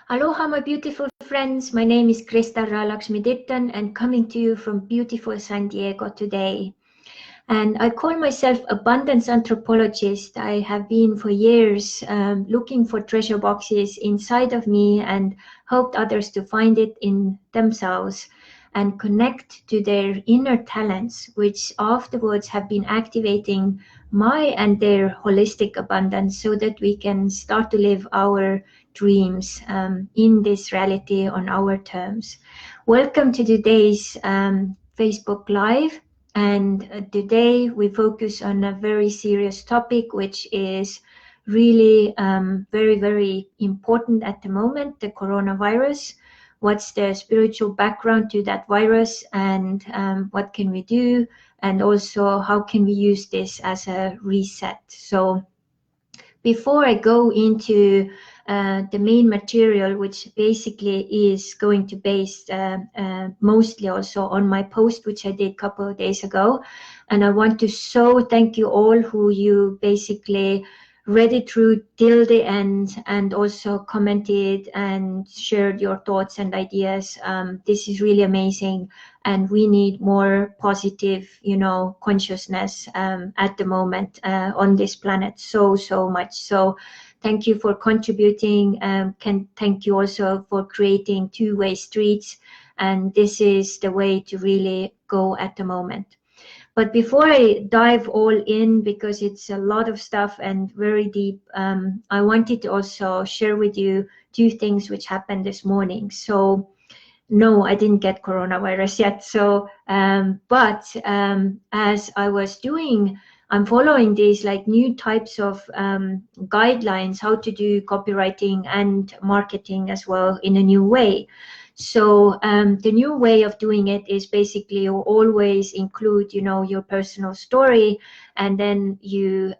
Aloha, my beautiful friends. My name is Crystal Ra Laksmi-Ditton and coming to you from beautiful San Diego today. And I call myself abundance anthropologist. I have been for years looking for treasure boxes inside of me and helped others to find it in themselves and connect to their inner talents, which afterwards have been activating my and their holistic abundance so that we can start to live our dreams in this reality on our terms. Welcome to today's Facebook Live. And today we focus on a very serious topic, which is really very, very important at the moment, the coronavirus. What's the spiritual background to that virus, and what can we do? And also, how can we use this as a reset? So before I go into the main material, which basically is going to base mostly also on my post, which I did a couple of days ago. And I want to thank you all who you basically read it through till the end and also commented and shared your thoughts and ideas. This is really amazing. And we need more positive, consciousness at the moment on this planet so much. So thank you for contributing. Thank you also for creating two-way streets. And this is the way to really go at the moment. But before I dive all in, because it's a lot of stuff and very deep, I wanted to also share with you two things which happened this morning. So no, I didn't get coronavirus yet. So, but as I was doing, I'm following these like new types of guidelines, how to do copywriting and marketing as well in a new way. So the new way of doing it is basically you always include, your personal story, and then you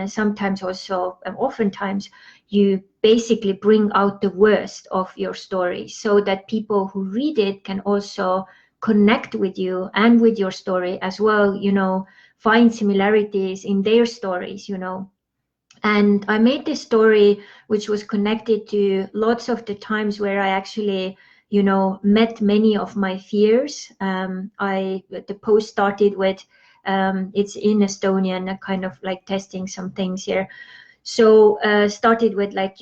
sometimes also, oftentimes, you basically bring out the worst of your story so that people who read it can also connect with you and with your story as well, find similarities in their stories, And I made this story which was connected to lots of the times where I actually, met many of my fears. The post started with, it's in Estonian, kind of like testing some things here. So started with like,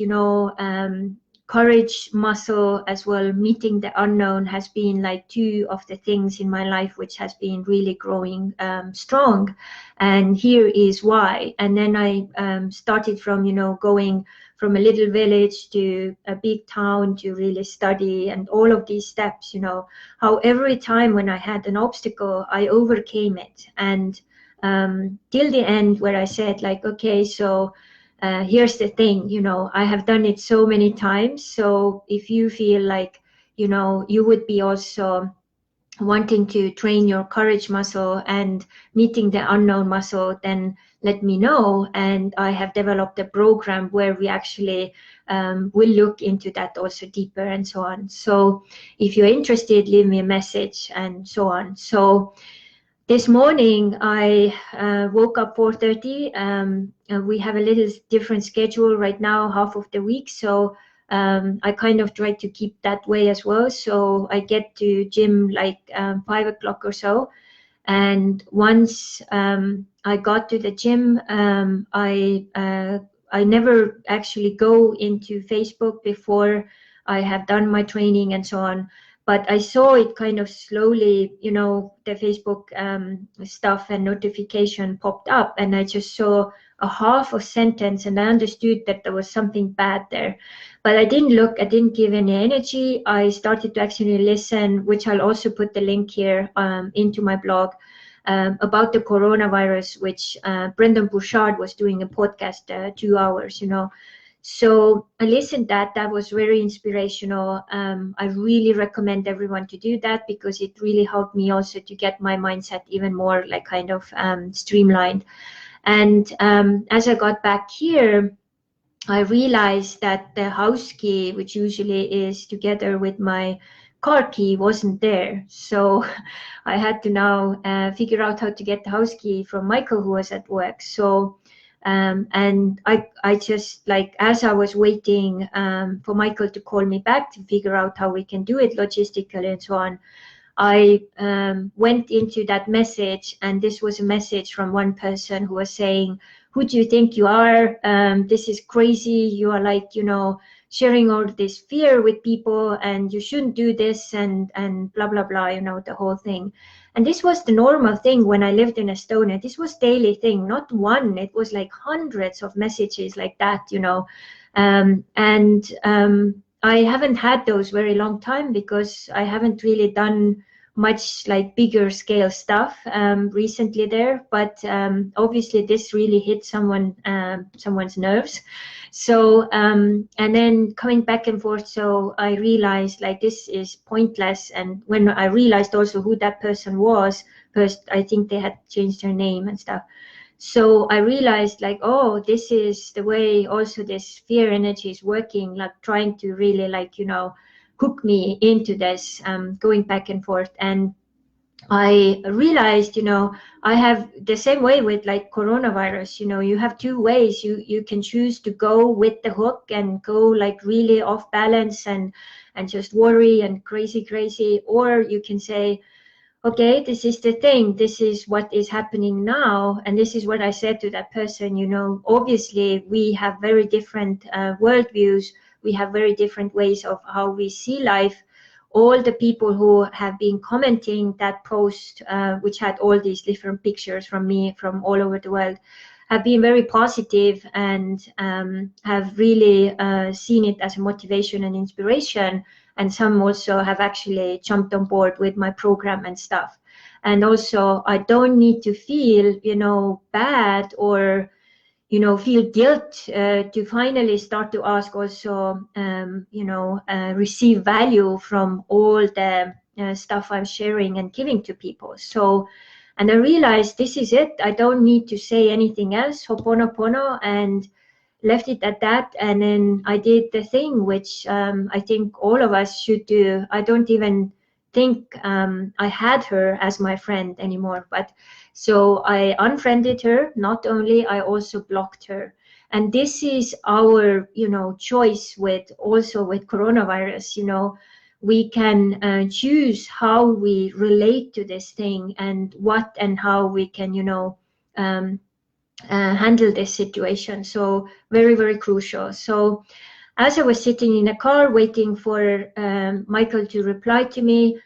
courage muscle as well. Meeting the unknown has been like two of the things in my life which has been really growing strong. And here is why. And then I started from, going from a little village to a big town to really study and all of these steps, how every time when I had an obstacle, I overcame it. And till the end where I said like, okay, so here's the thing, I have done it so many times. So if you feel like, you would be also wanting to train your courage muscle and meeting the unknown muscle, then let me know. And I have developed a program where we actually will look into that also deeper and so on. So if you're interested, leave me a message and so on. So this morning, I woke up 4:30. We have a little different schedule right now, half of the week. So I kind of try to keep that way as well. So I get to gym like 5 o'clock or so. And once I got to the gym, I never actually go into Facebook before I have done my training and so on. But I saw it kind of slowly, the Facebook stuff and notification popped up, and I just saw a half a sentence and I understood that there was something bad there. But I didn't look, I didn't give any energy. I started to actually listen, which I'll also put the link here into my blog, about the coronavirus, which Brendan Bouchard was doing a podcast, 2 hours, So I listened that was very inspirational. I really recommend everyone to do that because it really helped me also to get my mindset even more like kind of streamlined. And as I got back here, I realized that the house key, which usually is together with my car key, wasn't there. So I had to now figure out how to get the house key from Michael, who was at work. So And I just like, as I was waiting for Michael to call me back to figure out how we can do it logistically and so on, I went into that message, and this was a message from one person who was saying, who do you think you are? This is crazy. You are like, sharing all this fear with people, and you shouldn't do this, and blah, blah, blah, the whole thing. And this was the normal thing when I lived in Estonia. This was daily thing, not one. It was like hundreds of messages like that, I haven't had those very long time because I haven't really done much like bigger scale stuff recently there, but obviously this really hit someone's nerves. So and then coming back and forth, so I realized like this is pointless. And when I realized also who that person was, first I think they had changed their name and stuff. So I realized like, oh, this is the way also this fear energy is working, like trying to really like, hook me into this, going back and forth. And I realized, I have the same way with like coronavirus, you have two ways. You can choose to go with the hook and go like really off balance and just worry and crazy, or you can say, okay, this is the thing. This is what is happening now. And this is what I said to that person, obviously we have very different worldviews. We have very different ways of how we see life. All the people who have been commenting that post, which had all these different pictures from me from all over the world, have been very positive and have really seen it as a motivation and inspiration. And some also have actually jumped on board with my program and stuff. And also, I don't need to feel, bad or, feel guilt to finally start to ask also, receive value from all the stuff I'm sharing and giving to people. So, and I realized this is it. I don't need to say anything else, Ho'oponopono, and left it at that. And then I did the thing which I think all of us should do. I don't even think I had her as my friend anymore, but so I unfriended her. Not only, I also blocked her. And this is our, choice with also with coronavirus. We can choose how we relate to this thing and what and how we can, handle this situation. So very, very crucial. So as I was sitting in a car waiting for Michael to reply to me,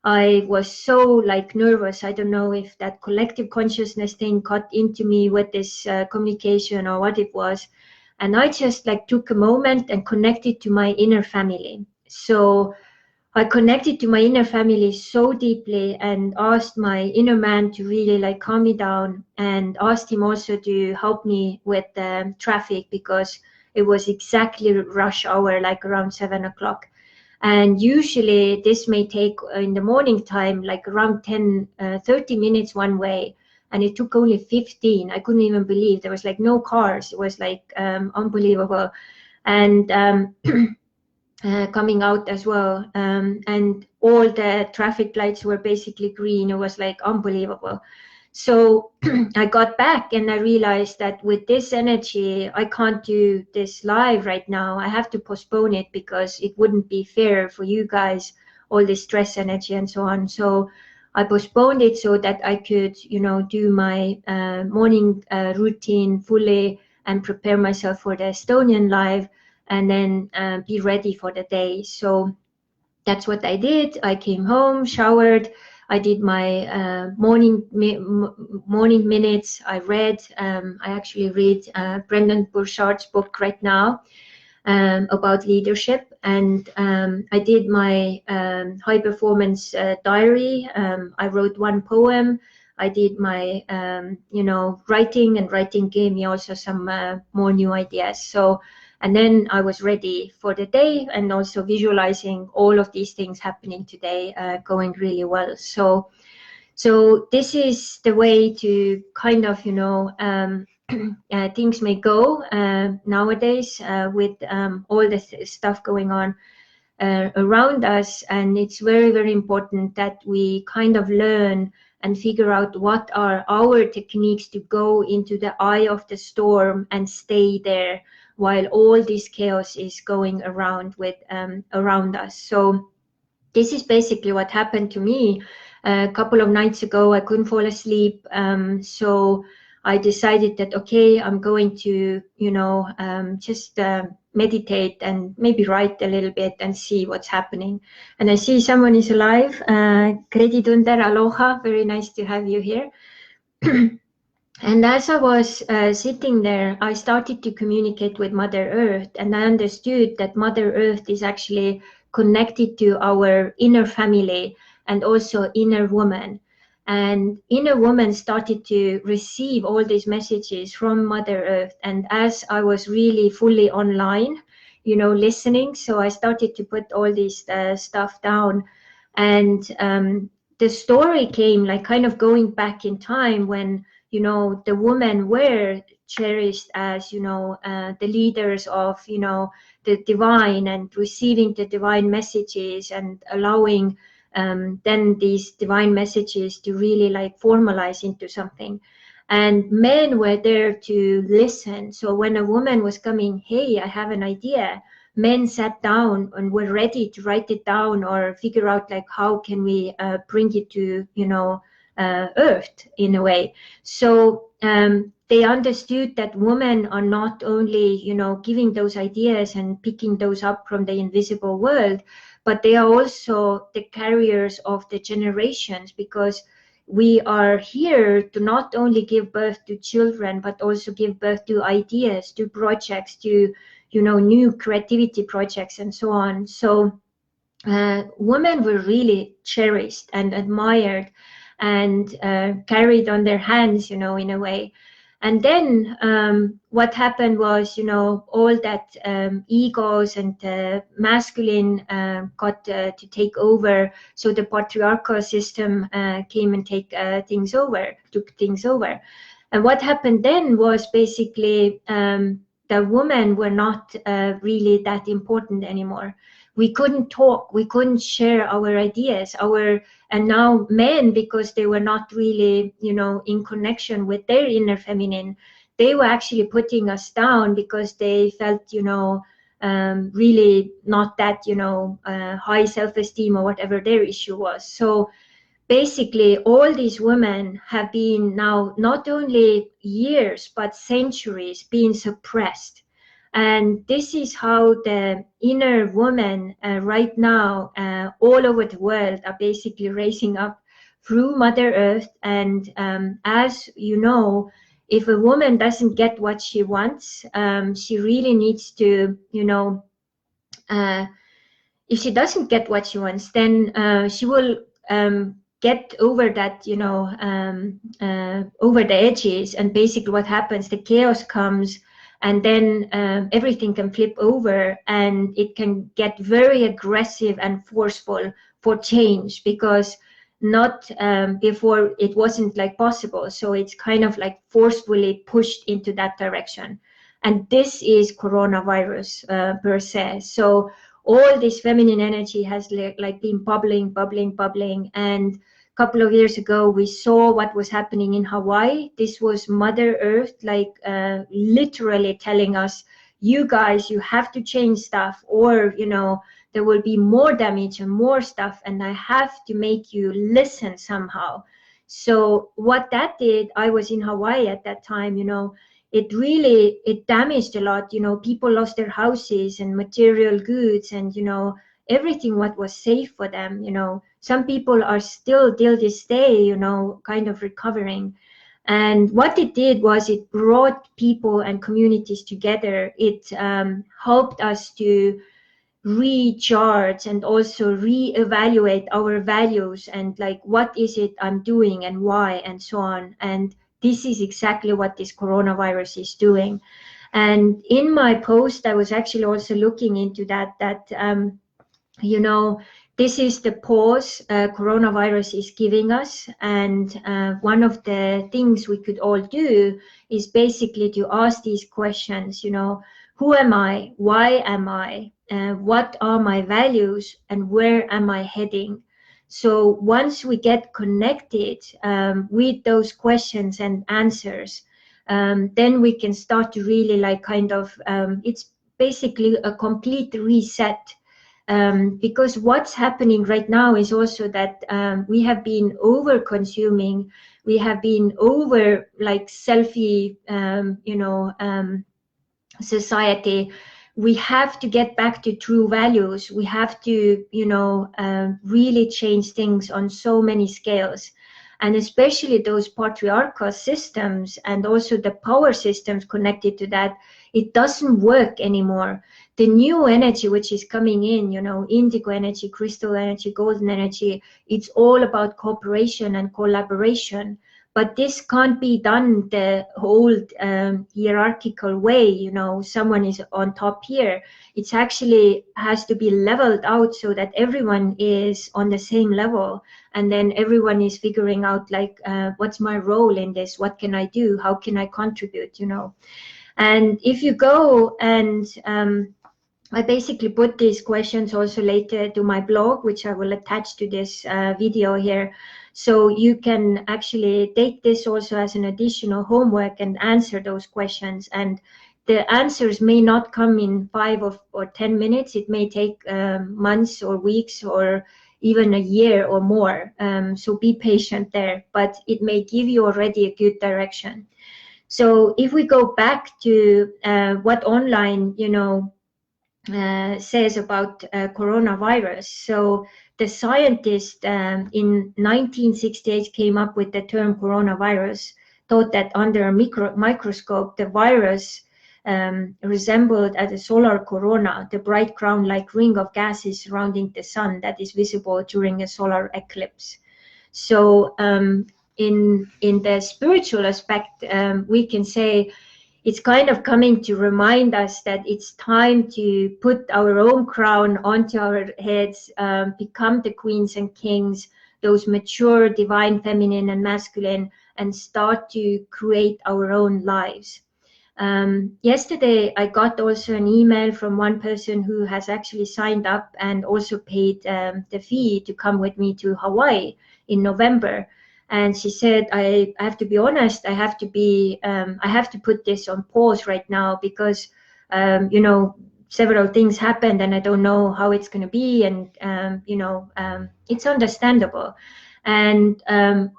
I was so like nervous. I don't know if that collective consciousness thing got into me with this communication or what it was. And I just like took a moment and connected to my inner family. So I connected to my inner family so deeply and asked my inner man to really like calm me down, and asked him also to help me with the traffic because it was exactly rush hour, like around 7 o'clock. And usually this may take in the morning time, like around 30 minutes one way. And it took only 15. I couldn't even believe there was like no cars. It was like unbelievable. And coming out as well. And all the traffic lights were basically green. It was like unbelievable. So I got back and I realized that with this energy, I can't do this live right now. I have to postpone it because it wouldn't be fair for you guys, all this stress energy and so on. So I postponed it so that I could, do my morning routine fully and prepare myself for the Estonian live, and then be ready for the day. So that's what I did. I came home, showered. I did my morning minutes. I read. I actually read Brendan Burchard's book right now about leadership, and I did my high performance diary. I wrote one poem. I did my writing, and writing gave me also some more new ideas. So. And then I was ready for the day, and also visualizing all of these things happening today, going really well. So this is the way to kind of, things may go nowadays with all the stuff going on around us. And it's very, very important that we kind of learn and figure out what are our techniques to go into the eye of the storm and stay there while all this chaos is going around around us. So this is basically what happened to me. A couple of nights ago, I couldn't fall asleep. So I decided that, okay, I'm going to, just meditate and maybe write a little bit and see what's happening. And I see someone is alive. Kredidunder, aloha, very nice to have you here. And as I was sitting there, I started to communicate with Mother Earth, and I understood that Mother Earth is actually connected to our inner family and also inner woman. And inner woman started to receive all these messages from Mother Earth. And as I was really fully online, listening, so I started to put all this stuff down. And the story came like kind of going back in time when the women were cherished as, the leaders of, the divine and receiving the divine messages and allowing then these divine messages to really like formalize into something. And men were there to listen. So when a woman was coming, hey, I have an idea, men sat down and were ready to write it down or figure out like how can we bring it to, earth in a way. So they understood that women are not only, giving those ideas and picking those up from the invisible world, but they are also the carriers of the generations, because we are here to not only give birth to children, but also give birth to ideas, to projects, to, new creativity projects and so on. So women were really cherished and admired and carried on their hands, in a way. And then what happened was, all that egos and masculine got to take over. So the patriarchal system came and took things over. And what happened then was basically the women were not really that important anymore. We couldn't talk, we couldn't share our ideas, and now men, because they were not really, in connection with their inner feminine, they were actually putting us down because they felt, really not that, high self-esteem or whatever their issue was. So basically, all these women have been now not only years, but centuries being suppressed. And this is how the inner woman right now, all over the world, are basically raising up through Mother Earth. And as you know, if a woman doesn't get what she wants, she really needs to, if she doesn't get what she wants, then she will get over that, over the edges. And basically what happens, the chaos comes, and then everything can flip over, and it can get very aggressive and forceful for change, because not before it wasn't like possible. So it's kind of like forcefully pushed into that direction. And this is coronavirus per se. So all this feminine energy has like been bubbling. And couple of years ago, we saw what was happening in Hawaii. This was Mother Earth, like literally telling us, you guys, you have to change stuff, or, there will be more damage and more stuff, and I have to make you listen somehow. So what that did, I was in Hawaii at that time, it damaged a lot. People lost their houses and material goods and, everything what was safe for them. Some people are still till this day, kind of recovering. And what it did was it brought people and communities together. It helped us to recharge and also reevaluate our values and like, what is it I'm doing and why and so on. And this is exactly what this coronavirus is doing. And in my post, I was actually also looking into that this is the pause coronavirus is giving us. And one of the things we could all do is basically to ask these questions, who am I? Why am I? What are my values? And where am I heading? So once we get connected with those questions and answers, then we can start to really like kind of, it's basically a complete reset. Because what's happening right now is also that we have been over consuming, we have been over like selfie, society. We have to get back to true values. We have to, really change things on so many scales. And especially those patriarchal systems and also the power systems connected to that, it doesn't work anymore. The new energy which is coming in, indigo energy, crystal energy, golden energy, it's all about cooperation and collaboration. But this can't be done the old hierarchical way, someone is on top here. It's actually has to be leveled out so that everyone is on the same level. And then everyone is figuring out like, what's my role in this? What can I do? How can I contribute, And if you go and I basically put these questions also later to my blog, which I will attach to this video here. So you can actually take this also as an additional homework and answer those questions. And the answers may not come in 5 or 10 minutes. It may take months or weeks or even a year or more. So be patient there, but it may give you already a good direction. So if we go back to what online, says about coronavirus. So the scientist in 1968 came up with the term coronavirus, thought that under a microscope, the virus resembled as a solar corona, the bright crown-like ring of gases surrounding the sun that is visible during a solar eclipse. So in the spiritual aspect, we can say it's kind of coming to remind us that it's time to put our own crown onto our heads, become the queens and kings, those mature, divine, feminine and masculine, and start to create our own lives. Yesterday, I got also an email from one person who has actually signed up and also paid the fee to come with me to Hawaii in November. And she said, I have to be honest, I have to put this on pause right now because, several things happened and I don't know how it's going to be. And, it's understandable. And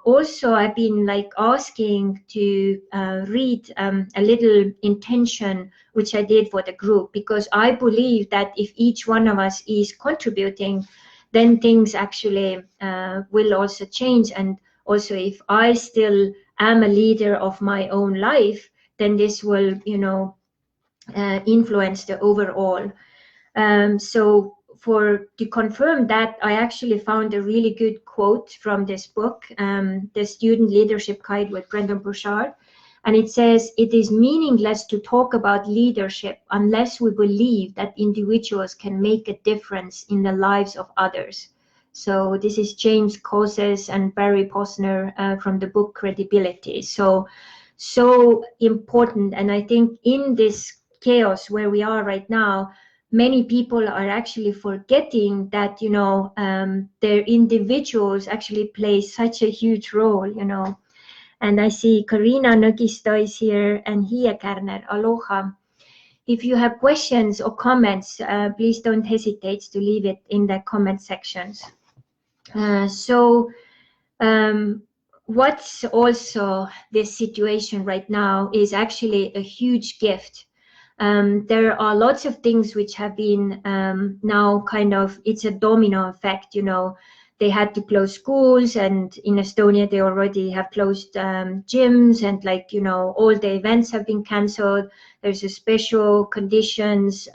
also I've been like asking to read a little intention, which I did for the group, because I believe that if each one of us is contributing, then things actually will also change. And also, if I still am a leader of my own life, then this will, influence the overall. So to confirm that, I actually found a really good quote from this book, The Student Leadership Guide with Brendan Burchard. And it says, "It is meaningless to talk about leadership unless we believe that individuals can make a difference in the lives of others." So this is James Causes and Barry Posner from the book Credibility. So important. And I think in this chaos where we are right now, many people are actually forgetting that, their individuals actually play such a huge role, And I see Karina Nagista is here and Hia Kärner, Aloha. If you have questions or comments, please don't hesitate to leave it in the comment sections. What's also this situation right now is actually a huge gift. There are lots of things which have been now kind of, it's a domino effect, They had to close schools, and in Estonia they already have closed gyms, and all the events have been cancelled. There's a special conditions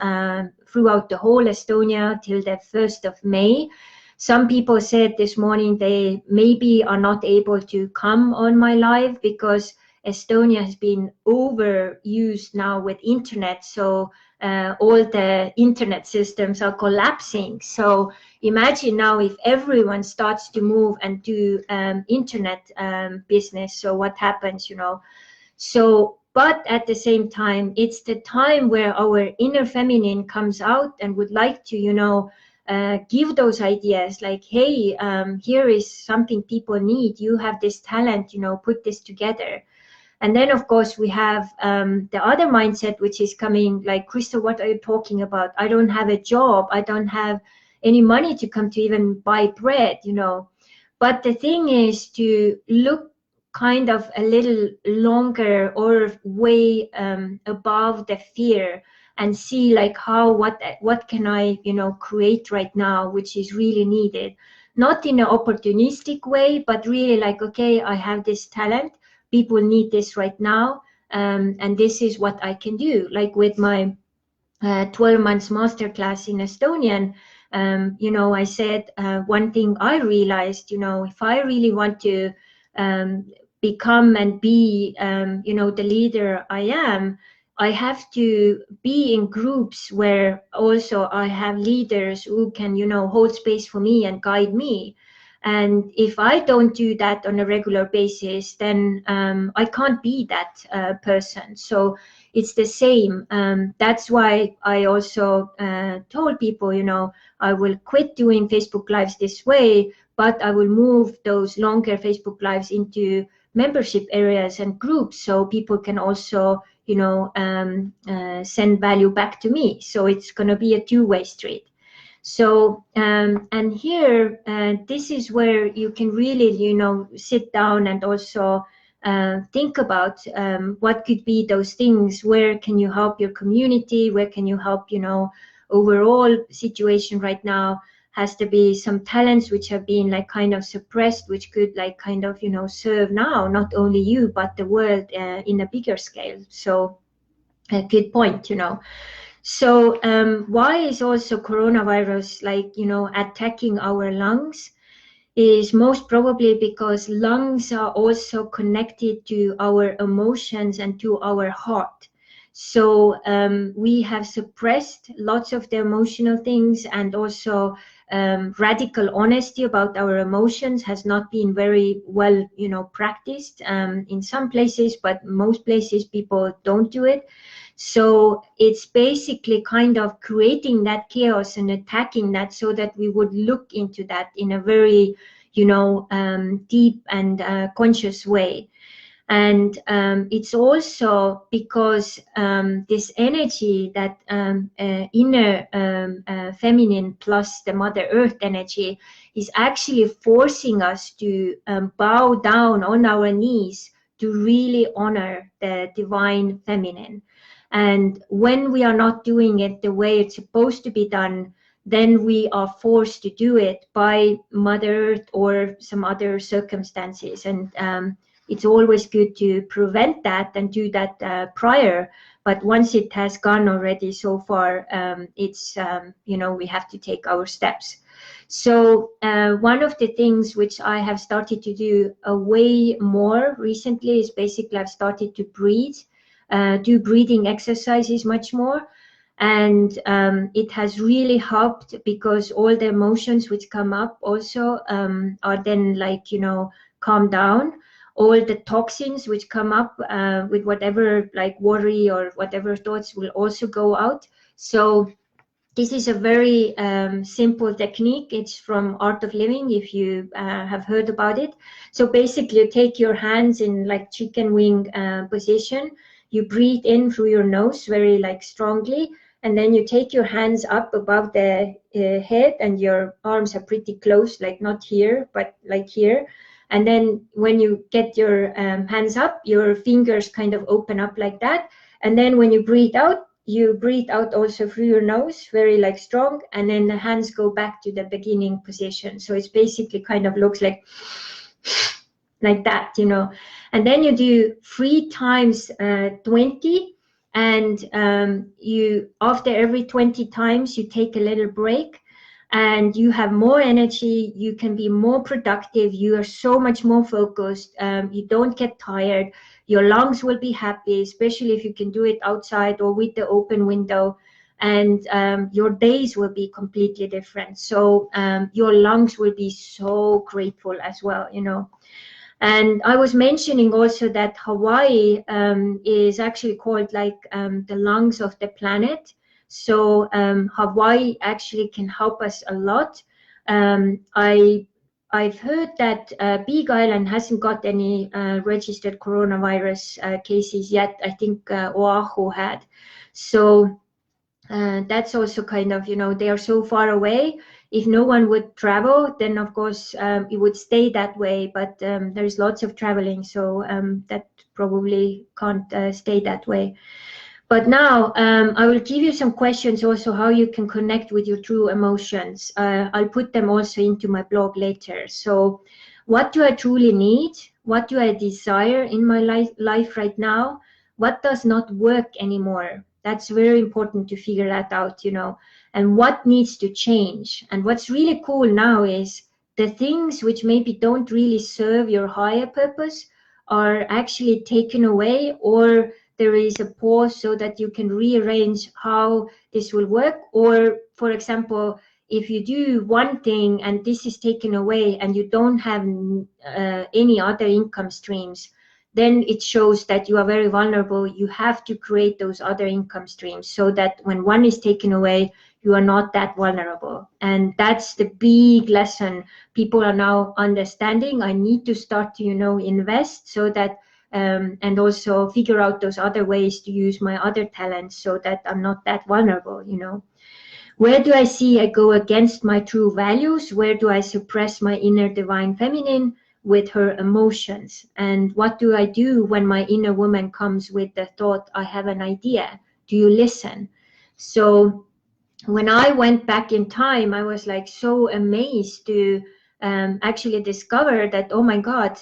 throughout the whole Estonia till the 1st of May. Some people said this morning they maybe are not able to come on my live because Estonia has been overused now with internet. So all the internet systems are collapsing. So imagine now if everyone starts to move and do internet business. So what happens, So, but at the same time, it's the time where our inner feminine comes out and would like to, give those ideas like, hey, here is something people need. You have this talent, put this together. And then, of course, we have the other mindset, which is coming like, Crystal, what are you talking about? I don't have a job. I don't have any money to come to even buy bread, But the thing is to look kind of a little longer or way above the fear and see like what can I, create right now, which is really needed. Not in an opportunistic way, but really like, okay, I have this talent. People need this right now, and this is what I can do. Like with my 12 months masterclass in Estonian, I said one thing I realized, if I really want to become and be, the leader I am, I have to be in groups where also I have leaders who can, hold space for me and guide me. And if I don't do that on a regular basis, then I can't be that person. So it's the same. That's why I also told people, I will quit doing Facebook Lives this way, but I will move those longer Facebook Lives into membership areas and groups so people can also, send value back to me. So it's going to be a two-way street. So, and here, this is where you can really, sit down and also think about what could be those things. Where can you help your community? Where can you help, overall situation right now has to be some talents which have been like kind of suppressed, which could like kind of, serve now, not only you, but the world in a bigger scale. So a good point, So why is also coronavirus like, attacking our lungs is most probably because lungs are also connected to our emotions and to our heart. So we have suppressed lots of the emotional things, and also radical honesty about our emotions has not been very well, practiced in some places, but most places people don't do it. So it's basically kind of creating that chaos and attacking that so that we would look into that in a very, deep and conscious way. And it's also because this energy, that inner feminine plus the Mother Earth energy, is actually forcing us to bow down on our knees to really honor the divine feminine. And when we are not doing it the way it's supposed to be done, then we are forced to do it by Mother Earth or some other circumstances. And it's always good to prevent that and do that prior. But once it has gone already so far, it's, we have to take our steps. So one of the things which I have started to do way more recently is basically I've started to breathe. Do breathing exercises much more, and it has really helped because all the emotions which come up also are then like, calm down. All the toxins which come up with whatever like worry or whatever thoughts will also go out. So this is a very simple technique. It's from Art of Living, if you have heard about it. So basically you take your hands in like chicken wing position. You breathe in through your nose very like strongly, and then you take your hands up above the head, and your arms are pretty close, like not here, but like here. And then when you get your hands up, your fingers kind of open up like that. And then when you breathe out also through your nose, very like strong. And then the hands go back to the beginning position. So it's basically kind of looks like that, And then you do 3 times 20. And you, after every 20 times, you take a little break. And you have more energy, you can be more productive, you are so much more focused, you don't get tired, your lungs will be happy, especially if you can do it outside or with the open window, and your days will be completely different. So your lungs will be so grateful as well, And I was mentioning also that Hawaii is actually called like the lungs of the planet. So Hawaii actually can help us a lot. I've heard that Big Island hasn't got any registered coronavirus cases yet. I think Oahu had. So that's also kind of, they are so far away. If no one would travel, then of course it would stay that way. But there's lots of traveling, so that probably can't stay that way. But now I will give you some questions also how you can connect with your true emotions. I'll put them also into my blog later. So what do I truly need? What do I desire in my life right now? What does not work anymore? That's very important to figure that out, and what needs to change. And what's really cool now is the things which maybe don't really serve your higher purpose are actually taken away, or there is a pause so that you can rearrange how this will work. Or, for example, if you do one thing and this is taken away and you don't have any other income streams, then it shows that you are very vulnerable. You have to create those other income streams so that when one is taken away, you are not that vulnerable. And that's the big lesson people are now understanding. I need to start to, invest so that and also figure out those other ways to use my other talents so that I'm not that vulnerable, Where do I see I go against my true values? Where do I suppress my inner divine feminine with her emotions? And what do I do when my inner woman comes with the thought, I have an idea? Do you listen? So when I went back in time, I was like so amazed to actually discover that, oh my God,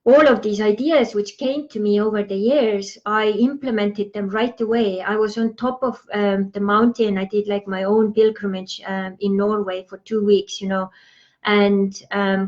all of these ideas which came to me over the years, I implemented them right away. I was on top of the mountain. I did like my own pilgrimage in Norway for 2 weeks, and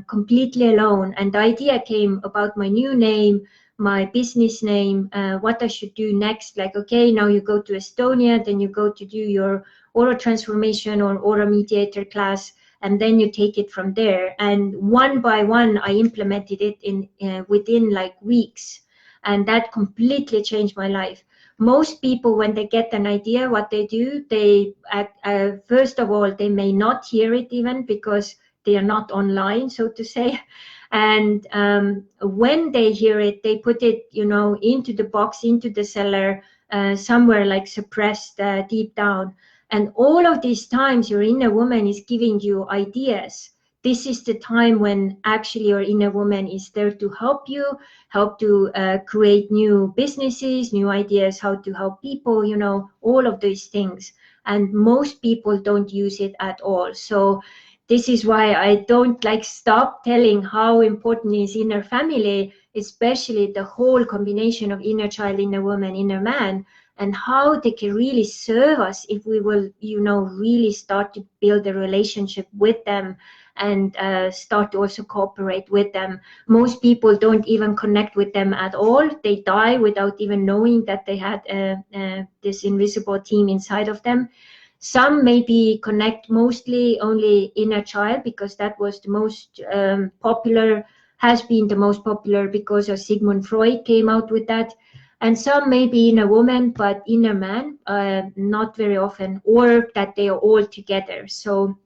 completely alone. And the idea came about my new name, my business name, what I should do next. Like, okay, now you go to Estonia, then you go to do your aura transformation or aura mediator class, and then you take it from there. And one by one, I implemented it in within like weeks, and that completely changed my life. Most people, when they get an idea, what they do, they first of all, they may not hear it even because they are not online, so to say. And when they hear it, they put it, into the box, into the cellar, somewhere like suppressed deep down. And all of these times your inner woman is giving you ideas. This is the time when actually your inner woman is there to help you, help to create new businesses, new ideas, how to help people, all of these things. And most people don't use it at all. So this is why I don't stop telling how important is inner family, especially the whole combination of inner child, inner woman, inner man, and how they can really serve us if we will, really start to build a relationship with them and start to also cooperate with them. Most people don't even connect with them at all. They die without even knowing that they had this invisible team inside of them. Some maybe connect mostly only inner child because that was the most popular, has been the most popular because of Sigmund Freud came out with that. And some may be inner woman, but inner man, not very often, or that they are all together. So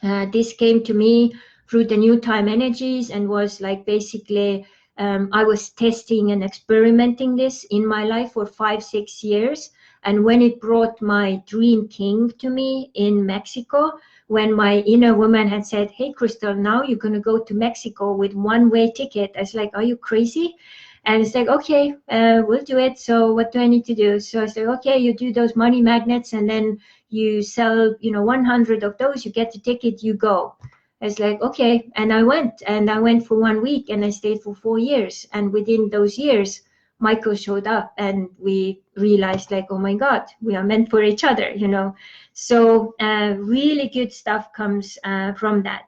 this came to me through the new time energies and was like basically, I was testing and experimenting this in my life for 5-6 years. And when it brought my dream king to me in Mexico, when my inner woman had said, hey, Crystal, now you're going to go to Mexico with one-way ticket. I was like, are you crazy? And it's like, okay, we'll do it. So what do I need to do? So I said, okay, you do those money magnets and then you sell, 100 of those, you get the ticket, you go. I was like, okay. And I went for 1 week and I stayed for 4 years. And within those years, Michael showed up and we realized like, oh my God, we are meant for each other, So really good stuff comes from that.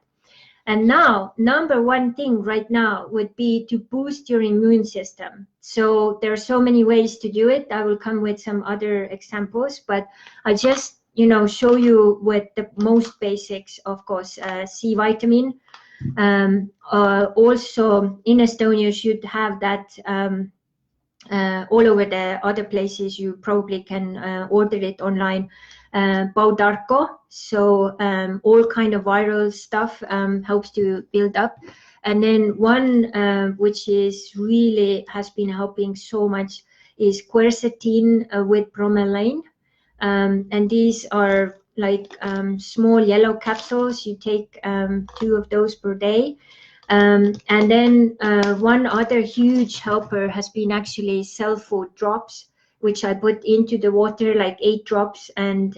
And now, number one thing right now would be to boost your immune system. So there are so many ways to do it. I will come with some other examples, but I just, show you with the most basics, of course, C vitamin. Also in Estonia should have that all over the other places. You probably can order it online. Baudarco, so all kind of viral stuff helps to build up. And then one which is really has been helping so much is quercetin with bromelain. And these are like small yellow capsules. You take 2 of those per day. And then one other huge helper has been actually cell food drops, which I put into the water, like 8 drops, and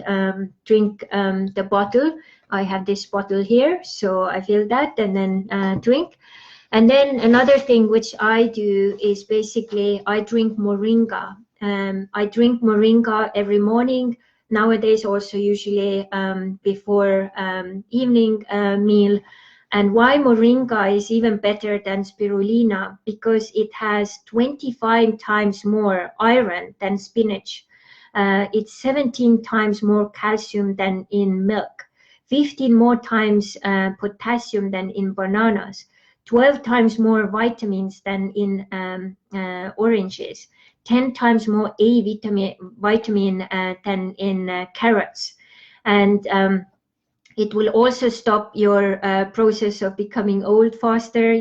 drink the bottle. I have this bottle here, so I fill that and then drink. And then another thing which I do is basically I drink moringa. I drink moringa every morning. Nowadays also usually before evening meal. And why moringa is even better than spirulina? Because it has 25 times more iron than spinach. It's 17 times more calcium than in milk, 15 more times potassium than in bananas, 12 times more vitamins than in oranges, 10 times more A vitamin than in carrots. And it will also stop your process of becoming old faster,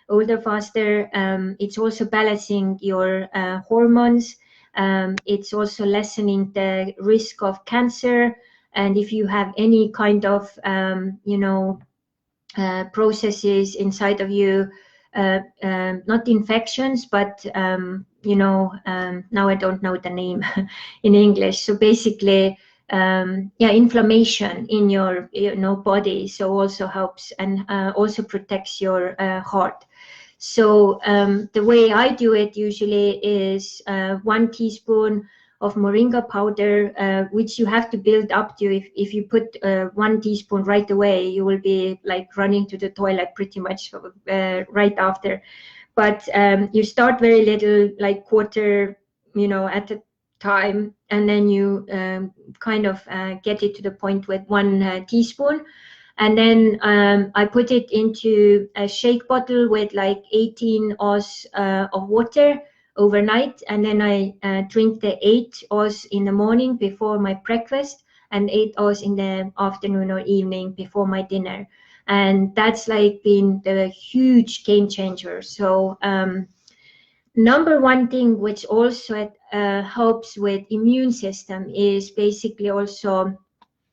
older faster. It's also balancing your hormones. It's also lessening the risk of cancer. And if you have any kind of, processes inside of you, not infections, but, now I don't know the name in English. So basically, inflammation in your body, so also helps and also protects your heart. So the way I do it usually is 1 teaspoon of moringa powder, which you have to build up to. If you put 1 teaspoon right away, you will be like running to the toilet pretty much right after. But you start very little, like quarter, at a time, and then you kind of get it to the point with 1 teaspoon. And then I put it into a shake bottle with like 18 oz of water overnight, and then I drink the 8 oz in the morning before my breakfast and 8 oz in the afternoon or evening before my dinner. And that's like been the huge game changer. So number one thing which also helps with immune system is basically also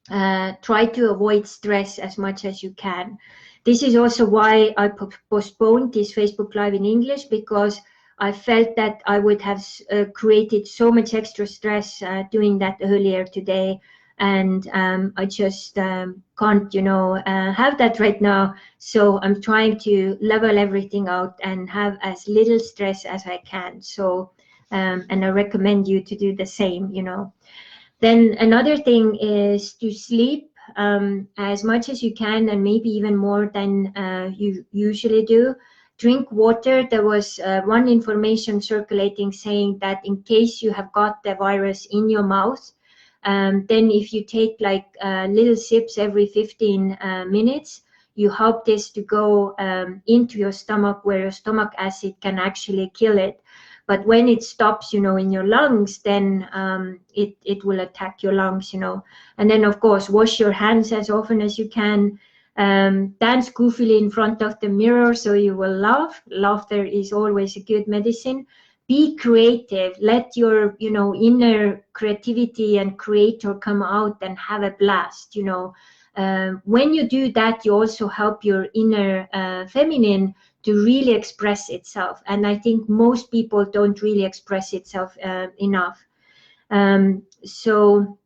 try to avoid stress as much as you can. This is also why I postponed this Facebook Live in English, because I felt that I would have created so much extra stress doing that earlier today. And I just can't, have that right now. So I'm trying to level everything out and have as little stress as I can. So, and I recommend you to do the same, Then another thing is to sleep as much as you can, and maybe even more than you usually do. Drink water. There was one information circulating saying that in case you have got the virus in your mouth, then if you take like little sips every 15 minutes, you help this to go into your stomach, where your stomach acid can actually kill it. But when it stops, in your lungs, then it will attack your lungs, And then, of course, wash your hands as often as you can. Dance goofily in front of the mirror so you will laugh. Laughter is always a good medicine. Be creative. Let your, inner creativity and creator come out and have a blast, When you do that, you also help your inner feminine to really express itself. And I think most people don't really express itself enough. So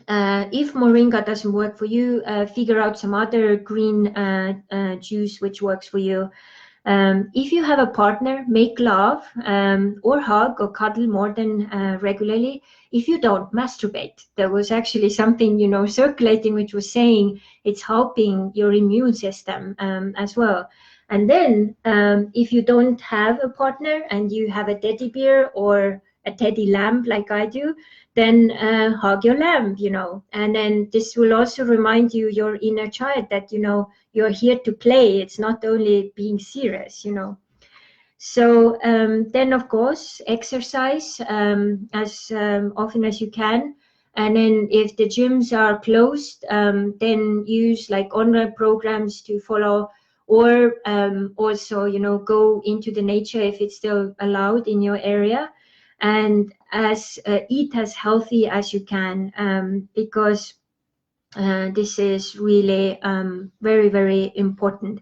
if moringa doesn't work for you, figure out some other green juice which works for you. If you have a partner, make love or hug or cuddle more than regularly. If you don't, masturbate. There was actually something, circulating which was saying it's helping your immune system as well. And then if you don't have a partner and you have a teddy bear or a teddy lamb like I do, then hug your lamb, And then this will also remind you, your inner child, that, you're here to play. It's not only being serious, So then, of course, exercise as often as you can. And then if the gyms are closed, then use like online programs to follow, or also, go into the nature if it's still allowed in your area. And eat as healthy as you can, because this is really very, very important.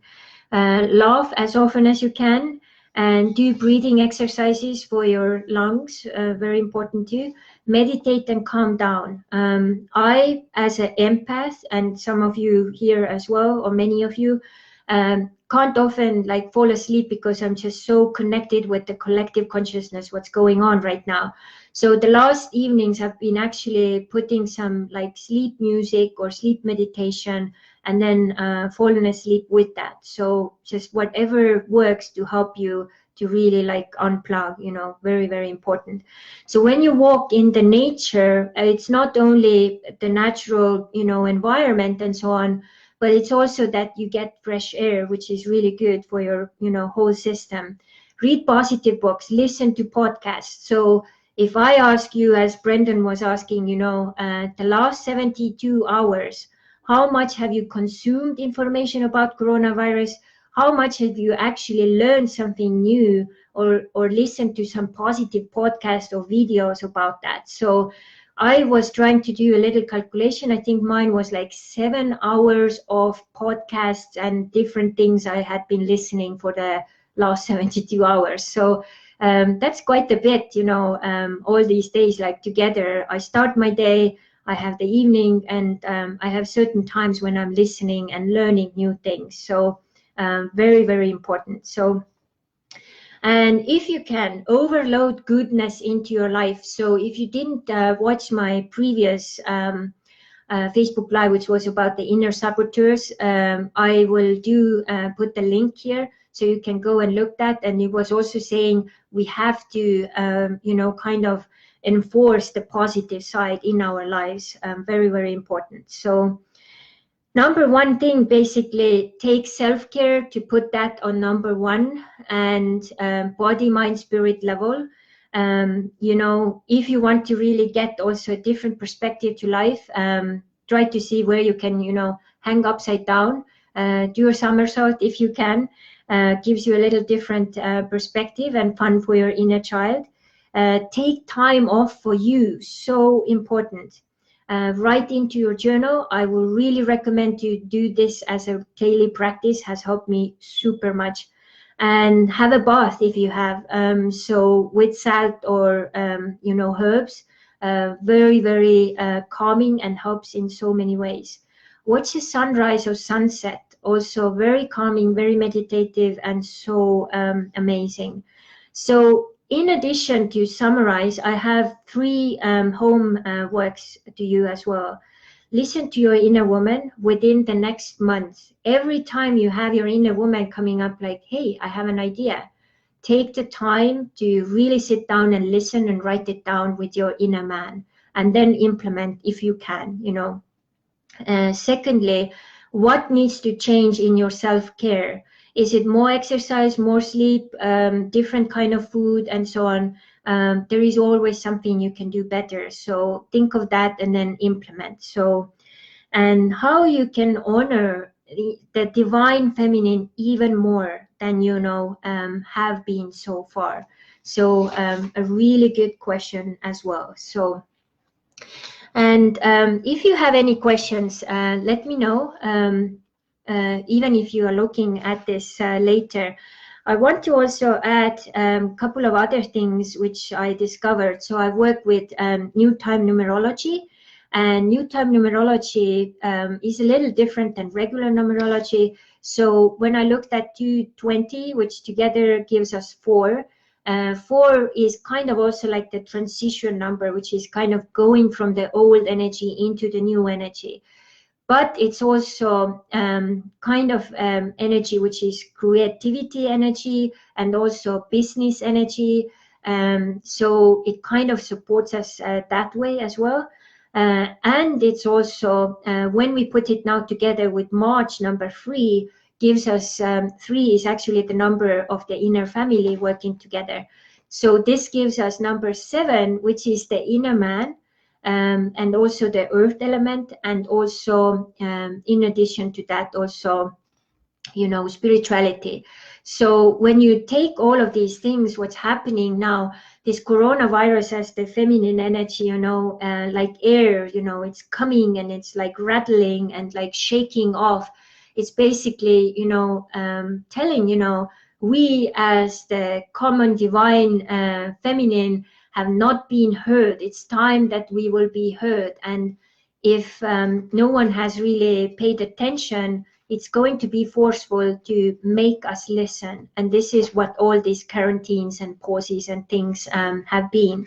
Laugh as often as you can, and do breathing exercises for your lungs, very important too. Meditate and calm down. I, as an empath, and some of you here as well, or many of you, can't often like fall asleep because I'm just so connected with the collective consciousness, what's going on right now. So the last evenings have been actually putting some like sleep music or sleep meditation, and then falling asleep with that. So just whatever works to help you to really like unplug, very, very important. So when you walk in the nature, it's not only the natural, environment and so on, but it's also that you get fresh air, which is really good for your, whole system. Read positive books, listen to podcasts. So if I ask you, as Brendan was asking, the last 72 hours, how much have you consumed information about coronavirus? How much have you actually learned something new, or listened to some positive podcast or videos about that? So I was trying to do a little calculation. I think mine was like 7 hours of podcasts and different things I had been listening for the last 72 hours. So that's quite a bit, all these days, like together. I start my day, I have the evening, and I have certain times when I'm listening and learning new things. So very, very important. So, and if you can, overload goodness into your life. So if you didn't watch my previous Facebook Live, which was about the inner saboteurs, I will put the link here so you can go and look that. And it was also saying we have to, kind of enforce the positive side in our lives. Very, very important. So number one thing, basically take self-care to put that on number one, and body, mind, spirit level. If you want to really get also a different perspective to life, try to see where you can, hang upside down, do a somersault if you can. Gives you a little different perspective and fun for your inner child. Take time off for you, so important. Write into your journal. I will really recommend you do this as a daily practice, has helped me super much. And have a bath if you have, so with salt or herbs, very, very calming and helps in so many ways. Watch the sunrise or sunset, also very calming, very meditative, and so amazing. So in addition to summarize, I have 3 home works to you as well. Listen to your inner woman within the next month. Every time you have your inner woman coming up like, hey, I have an idea, take the time to really sit down and listen and write it down with your inner man, and then implement if you can, Secondly, what needs to change in your self-care? Is it more exercise, more sleep, different kind of food, and so on? There is always something you can do better. So think of that and then implement. So, and how you can honor the divine feminine even more than have been so far. So a really good question as well. So, and if you have any questions, let me know. Even if you are looking at this later. I want to also add a couple of other things which I discovered. So I work with new time numerology, and new time numerology is a little different than regular numerology. So when I looked at 220, which together gives us 4, 4 is kind of also like the transition number, which is kind of going from the old energy into the new energy. But it's also kind of energy which is creativity energy and also business energy. So it kind of supports us that way as well. And it's also, when we put it now together with March number 3, gives us 3 is actually the number of the inner family working together. So this gives us number 7, which is the inner man, and also the earth element, and also in addition to that also, you know, spirituality. So when you take all of these things, what's happening now, this coronavirus has the feminine energy, you know, like air, you know, it's coming and it's like rattling and like shaking off. It's basically, you know, telling, you know, we as the common divine feminine have not been heard. It's time that we will be heard. And if no one has really paid attention, it's going to be forceful to make us listen. And this is what all these quarantines and pauses and things have been.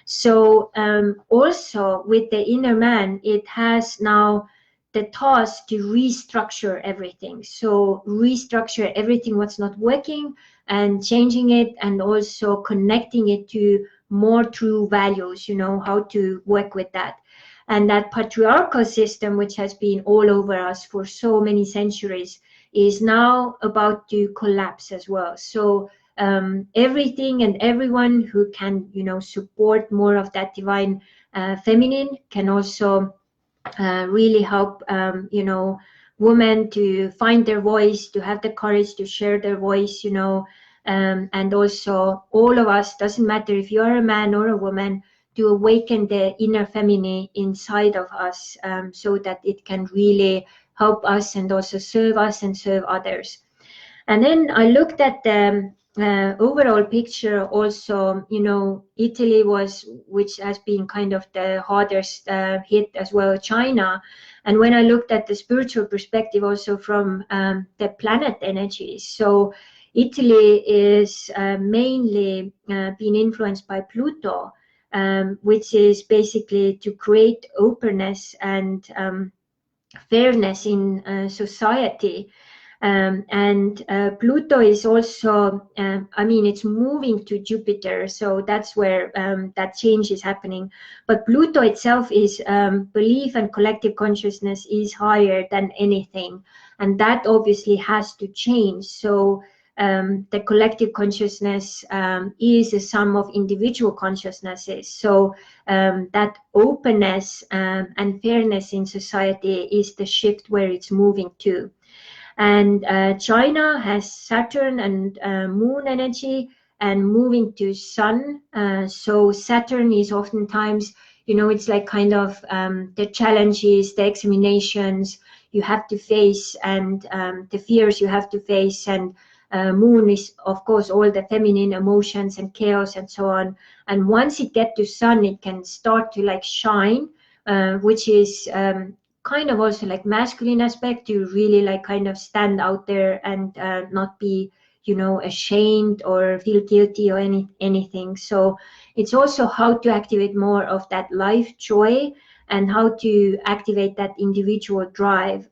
So also with the inner man, it has now the task to restructure everything. So restructure everything what's not working and changing it, and also connecting it to more true values, you know, how to work with that. And that patriarchal system, which has been all over us for so many centuries, is now about to collapse as well. So everything and everyone who can, you know, support more of that divine feminine can also really help, you know, women to find their voice, to have the courage to share their voice, you know, and also all of us, doesn't matter if you're a man or a woman, to awaken the inner feminine inside of us, so that it can really help us and also serve us and serve others. And then I looked at the overall picture also, you know, Italy was, which has been kind of the hardest hit, as well China. And when I looked at the spiritual perspective also from the planet energies, so Italy is mainly being influenced by Pluto, which is basically to create openness and fairness in society. And Pluto is also, I mean, it's moving to Jupiter, so that's where that change is happening. But Pluto itself is belief and collective consciousness is higher than anything, and that obviously has to change. So the collective consciousness is a sum of individual consciousnesses. So that openness and fairness in society is the shift where it's moving to. And China has Saturn and moon energy and moving to sun. So Saturn is oftentimes, you know, it's like kind of the challenges, the examinations you have to face, and the fears you have to face. And moon is, of course, all the feminine emotions and chaos and so on. And once it gets to sun, it can start to like shine, which is kind of also like masculine aspect, to really like kind of stand out there and not be, you know, ashamed or feel guilty or anything. So it's also how to activate more of that life joy and how to activate that individual drive.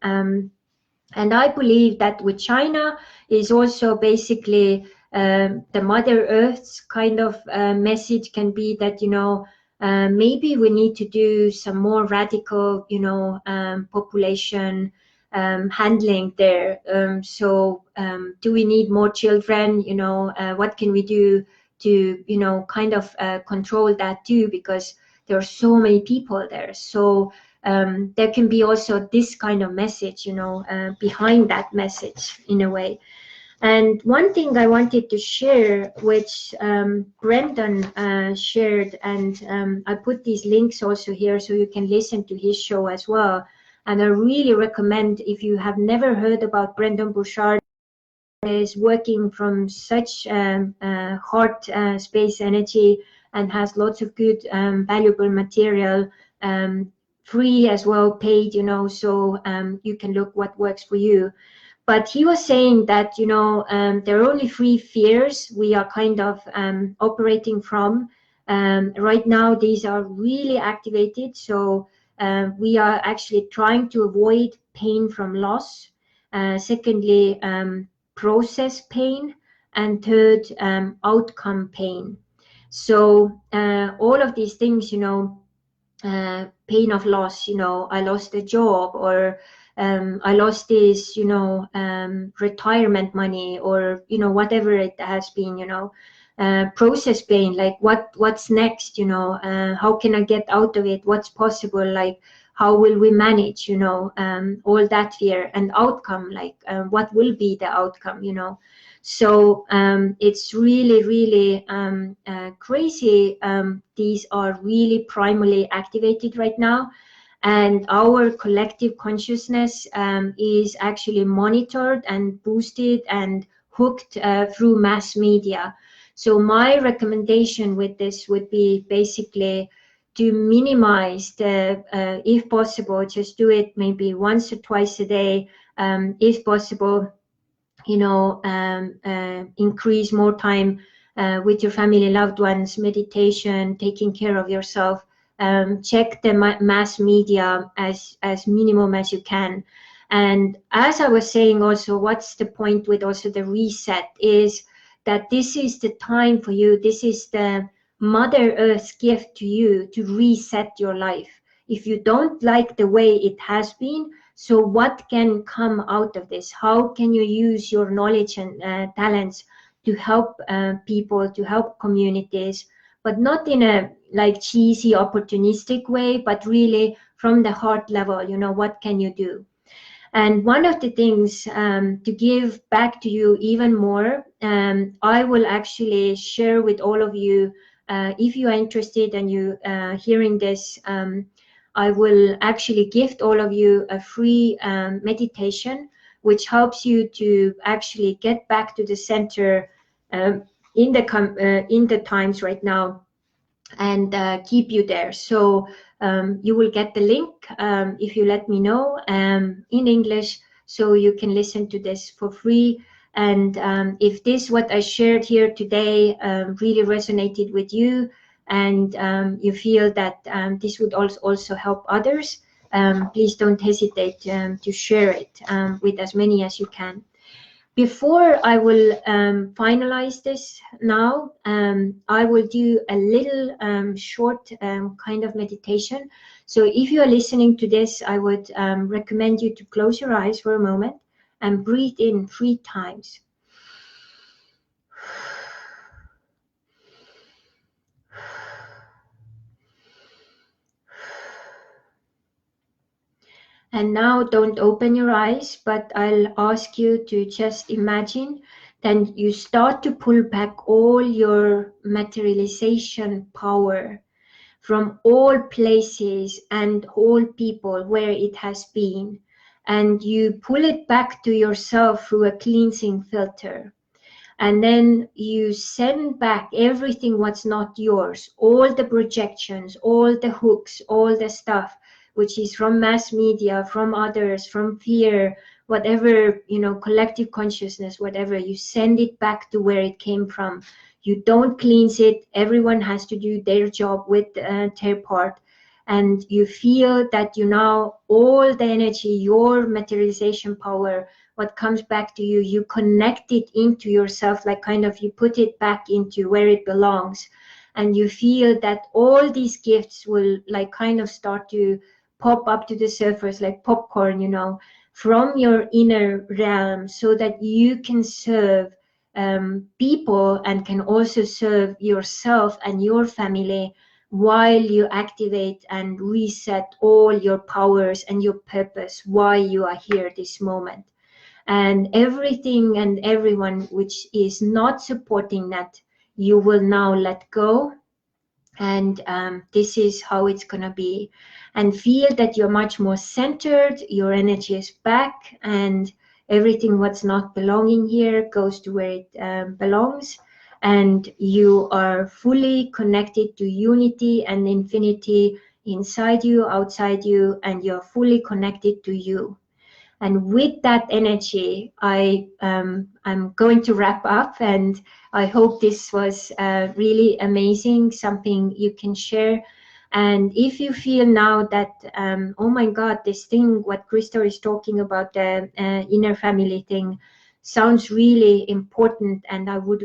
And I believe that with China is also basically the Mother Earth's kind of message can be that, you know, maybe we need to do some more radical, you know, population handling there. So do we need more children? You know, what can we do to, you know, kind of control that too? Because there are so many people there. So there can be also this kind of message, you know, behind that message in a way. And one thing I wanted to share, which Brendan shared, and I put these links also here so you can listen to his show as well. And I really recommend, if you have never heard about Brendan Burchard, is working from such heart space energy and has lots of good valuable material, free as well, paid, you know, so you can look what works for you. But he was saying that, you know, there are only 3 fears we are kind of operating from. Right now, these are really activated. So we are actually trying to avoid pain from loss. Secondly, process pain. And third, outcome pain. So all of these things, you know, pain of loss, you know, I lost a job, or I lost this, retirement money, or, whatever it has been, process pain, like what's next, how can I get out of it? What's possible? Like, how will we manage, all that fear and outcome, like what will be the outcome, So it's really, really crazy. These are really primarily activated right now. And our collective consciousness is actually monitored and boosted and hooked through mass media. So my recommendation with this would be basically to minimize the, if possible, just do it maybe once or twice a day, if possible, increase more time with your family, loved ones, meditation, taking care of yourself. Check the mass media as minimum as you can. And as I was saying also, what's the point with also the reset is that this is the time for you. This is the Mother Earth's gift to you to reset your life. If you don't like the way it has been, so what can come out of this? How can you use your knowledge and talents to help people, to help communities, but not in a like cheesy, opportunistic way, but really from the heart level, what can you do? And one of the things to give back to you even more, I will actually share with all of you, if you are interested and you hearing this, I will actually gift all of you a free meditation, which helps you to actually get back to the center in the times right now, and keep you there. So you will get the link if you let me know in English, so you can listen to this for free. And if this, what I shared here today, really resonated with you, and you feel that this would also help others, please don't hesitate to share it with as many as you can. Before I will finalize this now, I will do a little short kind of meditation. So if you are listening to this, I would recommend you to close your eyes for a moment and breathe in 3 times. And now don't open your eyes, but I'll ask you to just imagine that you start to pull back all your materialization power from all places and all people where it has been. And you pull it back to yourself through a cleansing filter. And then you send back everything what's not yours, all the projections, all the hooks, all the stuff which is from mass media, from others, from fear, whatever, collective consciousness, whatever, you send it back to where it came from. You don't cleanse it. Everyone has to do their job with their part. And you feel that now all the energy, your materialization power, what comes back to you, you connect it into yourself, like kind of you put it back into where it belongs. And you feel that all these gifts will like kind of start to pop up to the surface like popcorn, from your inner realm, so that you can serve people and can also serve yourself and your family while you activate and reset all your powers and your purpose, why you are here this moment. And everything and everyone which is not supporting that, you will now let go. And this is how it's going to be. And feel that you're much more centered, your energy is back, and everything what's not belonging here goes to where it belongs. And you are fully connected to unity and infinity inside you, outside you, and you're fully connected to you. And with that energy, I'm going to wrap up, and I hope this was really amazing, something you can share. And if you feel now that, oh my God, this thing, what Crystal is talking about, the inner family thing, sounds really important, and I would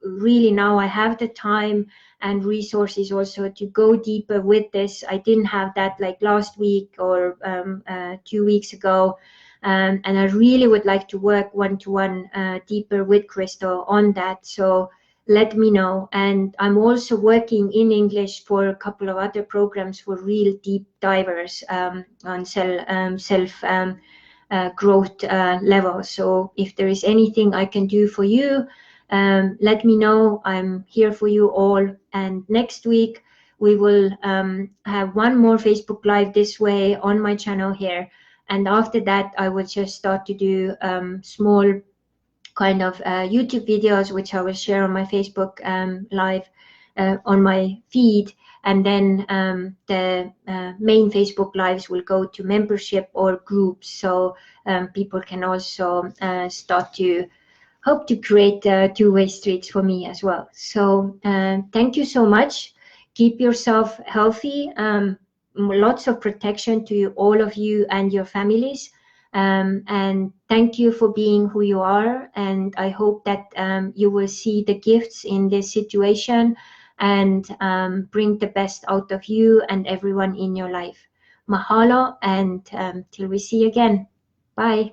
really now I have the time and resources also to go deeper with this. I didn't have that like last week or 2 weeks ago. And I really would like to work one-to-one deeper with Crystal on that. So let me know. And I'm also working in English for a couple of other programs for real deep divers on self growth level. So if there is anything I can do for you, let me know. I'm here for you all. And next week we will have one more Facebook Live this way on my channel here. And after that, I will just start to do small kind of YouTube videos, which I will share on my Facebook Live on my feed. And then the main Facebook Lives will go to membership or groups. So people can also start to hope to create two-way streets for me as well. So thank you so much. Keep yourself healthy. Lots of protection to all of you and your families. And thank you for being who you are. And I hope that you will see the gifts in this situation and bring the best out of you and everyone in your life. Mahalo, and till we see again. Bye.